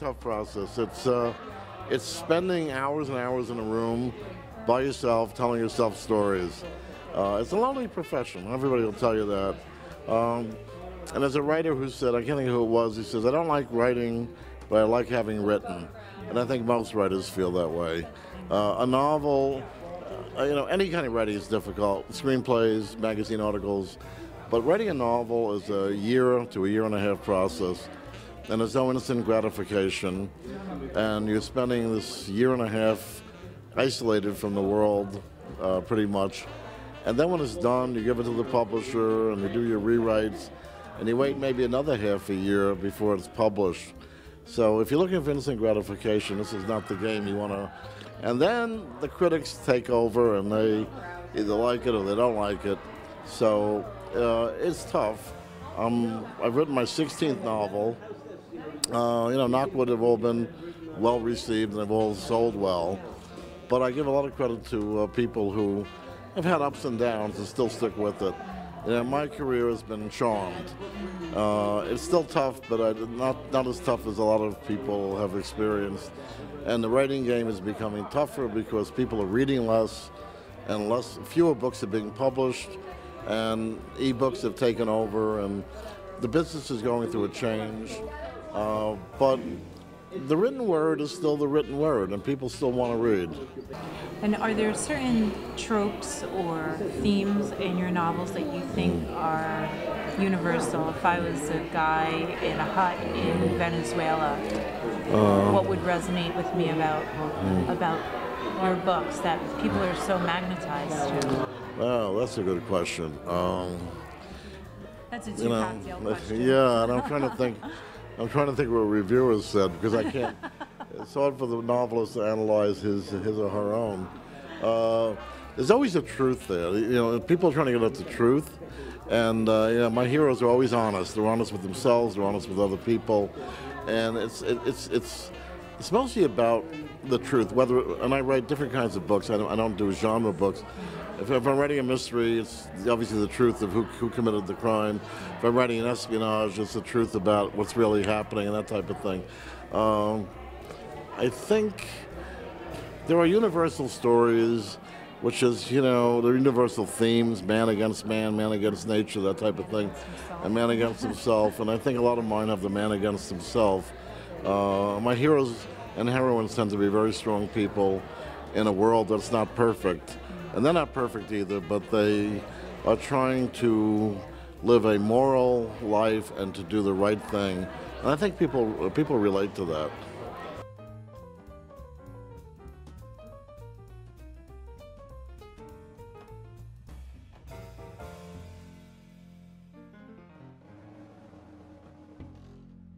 tough process. It's spending hours and hours in a room by yourself, telling yourself stories. It's a lonely profession. Everybody will tell you that. And there's a writer who said, I can't think who it was, he says, I don't like writing, but I like having written. And I think most writers feel that way. A novel, any kind of writing is difficult. Screenplays, magazine articles. But writing a novel is a year to a year and a half process. And there's no instant gratification. And you're spending this year and a half isolated from the world, pretty much. And then when it's done, you give it to the publisher and you do your rewrites. And you wait maybe another half a year before it's published. So if you're looking for instant gratification, this is not the game you want to. And then the critics take over and they either like it or they don't like it. So it's tough. I've written my 16th novel. Knock wood, have all been well received and they've all sold well. But I give a lot of credit to people who have had ups and downs and still stick with it. My career has been charmed. It's still tough, but not as tough as a lot of people have experienced. And the writing game is becoming tougher because people are reading less, and fewer books are being published, and e-books have taken over, and the business is going through a change. But the written word is still the written word, and people still want to read. And are there certain tropes or themes in your novels that you think are universal? If I was a guy in a hut in Venezuela, what would resonate with me about your books that people are so magnetized to? Well, that's a good question. That's a two-cocktail question. Yeah, and I'm trying to think. I'm trying to think what reviewers said because I can't. It's hard for the novelist to analyze his or her own. There's always a truth there. People are trying to get at the truth, and my heroes are always honest. They're honest with themselves. They're honest with other people, and it's mostly about the truth. And I write different kinds of books. I don't do genre books. If I'm writing a mystery, it's obviously the truth of who committed the crime. If I'm writing an espionage, it's the truth about what's really happening and that type of thing. I think there are universal stories, which is, the universal themes, man against nature, that type of thing, and man against himself. And I think a lot of mine have the man against himself. My heroes and heroines tend to be very strong people in a world that's not perfect. And they're not perfect either, but they are trying to live a moral life and to do the right thing. And I think people relate to that.